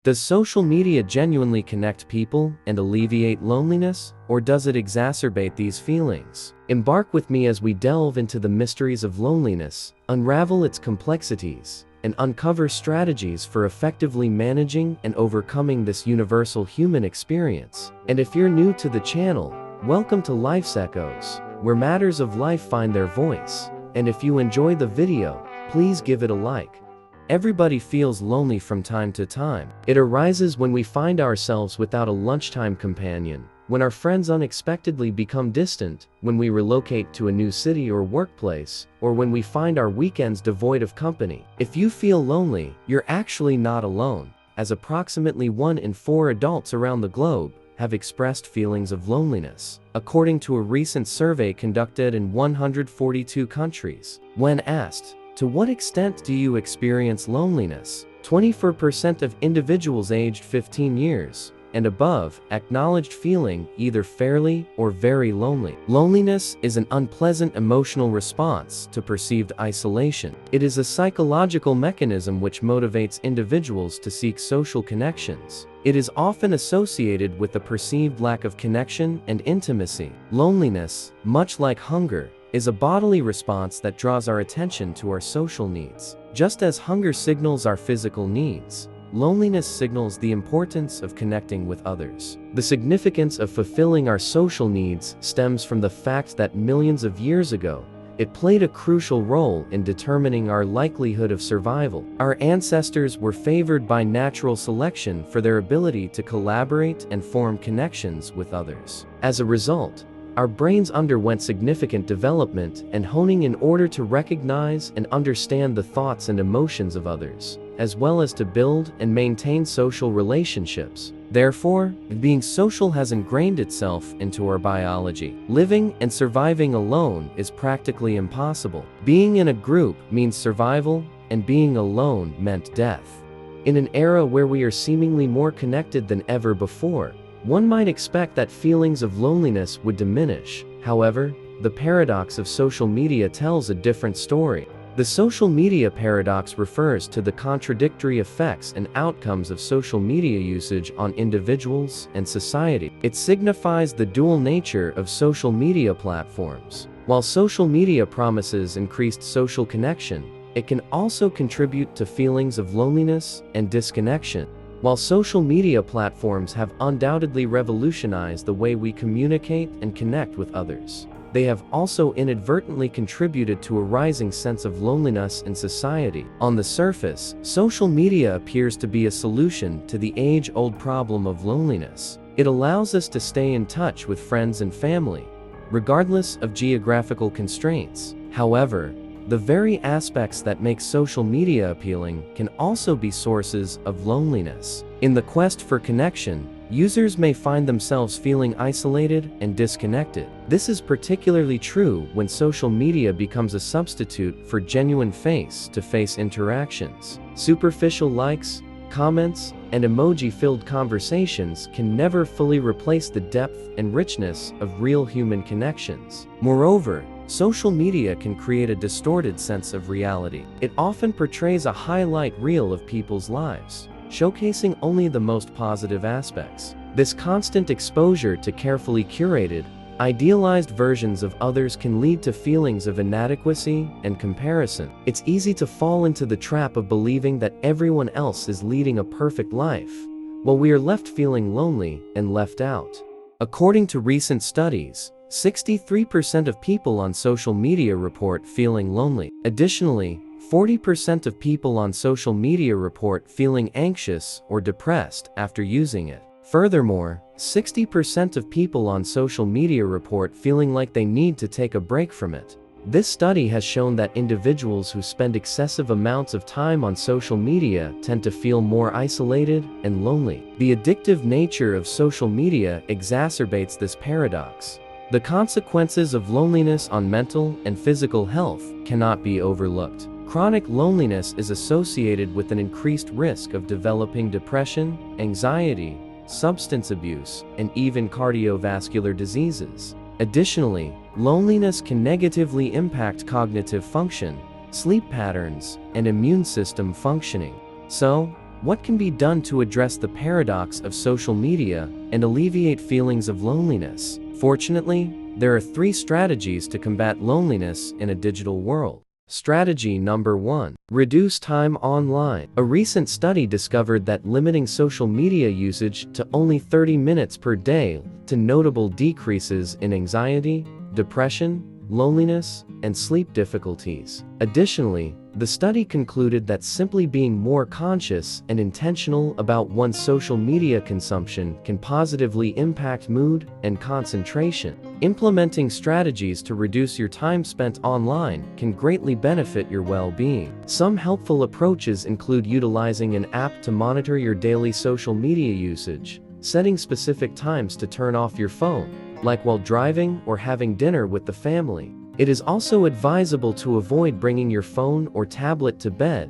Does social media genuinely connect people and alleviate loneliness, or does it exacerbate these feelings? Embark with me as we delve into the mysteries of loneliness, unravel its complexities, and uncover strategies for effectively managing and overcoming this universal human experience. And if you're new to the channel, welcome to Life's Echoes, where matters of life find their voice. And if you enjoy the video, please give it a like. Everybody feels lonely from time to time. It arises when we find ourselves without a lunchtime companion, when our friends unexpectedly become distant, when we relocate to a new city or workplace, or when we find our weekends devoid of company. If you feel lonely, you're actually not alone, as approximately 1 in 4 adults around the globe have expressed feelings of loneliness, according to a recent survey conducted in 142 countries. When asked, "To what extent do you experience loneliness?" 24% of individuals aged 15 years and above acknowledged feeling either fairly or very lonely. Loneliness is an unpleasant emotional response to perceived isolation. It is a psychological mechanism which motivates individuals to seek social connections. It is often associated with a perceived lack of connection and intimacy. Loneliness, much like hunger, is a bodily response that draws our attention to our social needs. Just as hunger signals our physical needs, loneliness signals the importance of connecting with others. The significance of fulfilling our social needs stems from the fact that millions of years ago, it played a crucial role in determining our likelihood of survival. Our ancestors were favored by natural selection for their ability to collaborate and form connections with others. As a result, our brains underwent significant development and honing in order to recognize and understand the thoughts and emotions of others, as well as to build and maintain social relationships. Therefore, being social has ingrained itself into our biology. Living and surviving alone is practically impossible. Being in a group means survival, and being alone meant death. In an era where we are seemingly more connected than ever before, one might expect that feelings of loneliness would diminish. However, the paradox of social media tells a different story. The social media paradox refers to the contradictory effects and outcomes of social media usage on individuals and society. It signifies the dual nature of social media platforms. While social media promises increased social connection, it can also contribute to feelings of loneliness and disconnection. While social media platforms have undoubtedly revolutionized the way we communicate and connect with others, they have also inadvertently contributed to a rising sense of loneliness in society. On the surface, social media appears to be a solution to the age-old problem of loneliness. It allows us to stay in touch with friends and family, regardless of geographical constraints. However, the very aspects that make social media appealing can also be sources of loneliness. In the quest for connection, users may find themselves feeling isolated and disconnected. This is particularly true when social media becomes a substitute for genuine face-to-face interactions. Superficial likes, comments, and emoji-filled conversations can never fully replace the depth and richness of real human connections. Moreover, social media can create a distorted sense of reality. It often portrays a highlight reel of people's lives, showcasing only the most positive aspects. This constant exposure to carefully curated, idealized versions of others can lead to feelings of inadequacy and comparison. It's easy to fall into the trap of believing that everyone else is leading a perfect life, while we are left feeling lonely and left out. According to recent studies, 63% of people on social media report feeling lonely. Additionally, 40% of people on social media report feeling anxious or depressed after using it. Furthermore, 60% of people on social media report feeling like they need to take a break from it. This study has shown that individuals who spend excessive amounts of time on social media tend to feel more isolated and lonely. The addictive nature of social media exacerbates this paradox. The consequences of loneliness on mental and physical health cannot be overlooked. Chronic loneliness is associated with an increased risk of developing depression, anxiety, substance abuse, and even cardiovascular diseases. Additionally, loneliness can negatively impact cognitive function, sleep patterns, and immune system functioning. So, What can be done to address the paradox of social media and alleviate feelings of loneliness? Fortunately, there are 3 strategies to combat loneliness in a digital world. Strategy number 1. Reduce time online. A recent study discovered that limiting social media usage to only 30 minutes per day led to notable decreases in anxiety, depression, loneliness, and sleep difficulties. Additionally, the study concluded that simply being more conscious and intentional about one's social media consumption can positively impact mood and concentration. Implementing strategies to reduce your time spent online can greatly benefit your well-being. Some helpful approaches include utilizing an app to monitor your daily social media usage, setting specific times to turn off your phone, like while driving or having dinner with the family. It is also advisable to avoid bringing your phone or tablet to bed,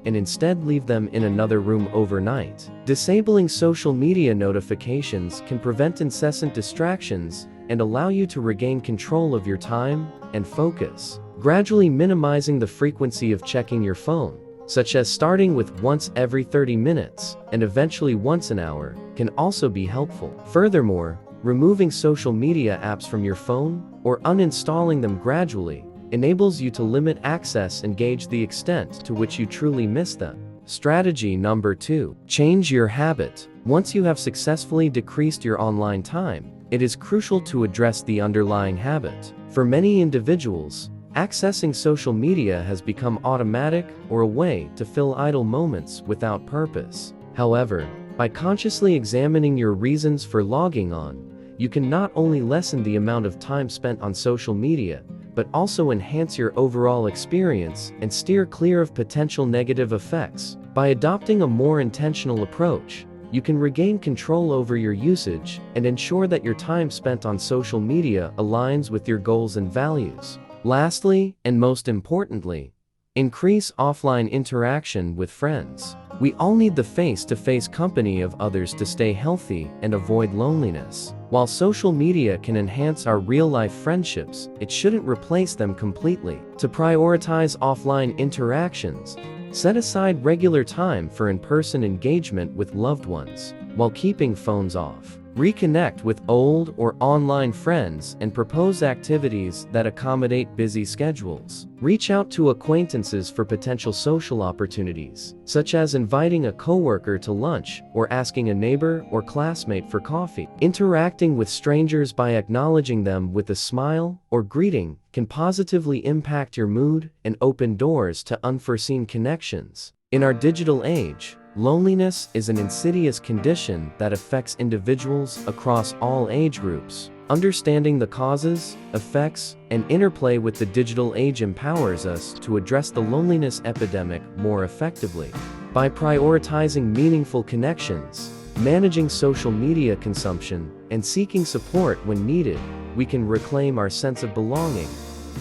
and instead leave them in another room overnight. Disabling social media notifications can prevent incessant distractions and allow you to regain control of your time and focus. Gradually minimizing the frequency of checking your phone, such as starting with once every 30 minutes and eventually once an hour, can also be helpful. Furthermore, removing social media apps from your phone or uninstalling them gradually enables you to limit access and gauge the extent to which you truly miss them. Strategy number 2. Change your habit. Once you have successfully decreased your online time, it is crucial to address the underlying habit. For many individuals, accessing social media has become automatic or a way to fill idle moments without purpose. However, by consciously examining your reasons for logging on, you can not only lessen the amount of time spent on social media, but also enhance your overall experience and steer clear of potential negative effects. By adopting a more intentional approach, you can regain control over your usage and ensure that your time spent on social media aligns with your goals and values. Lastly, and most importantly, increase offline interaction with friends. We all need the face-to-face company of others to stay healthy and avoid loneliness. While social media can enhance our real-life friendships, it shouldn't replace them completely. To prioritize offline interactions, set aside regular time for in-person engagement with loved ones, while keeping phones off. Reconnect with old or online friends and propose activities that accommodate busy schedules. Reach out to acquaintances for potential social opportunities, such as inviting a coworker to lunch or asking a neighbor or classmate for coffee. Interacting with strangers by acknowledging them with a smile or greeting can positively impact your mood and open doors to unforeseen connections. In our digital age, loneliness is an insidious condition that affects individuals across all age groups. Understanding the causes, effects, and interplay with the digital age empowers us to address the loneliness epidemic more effectively. By prioritizing meaningful connections, managing social media consumption, and seeking support when needed, we can reclaim our sense of belonging,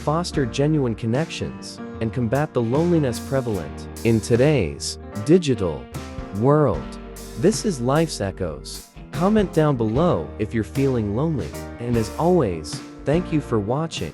foster genuine connections, and combat the loneliness prevalent in today's digital world. This is Life's Echoes. Comment down below if you're feeling lonely. And as always, thank you for watching.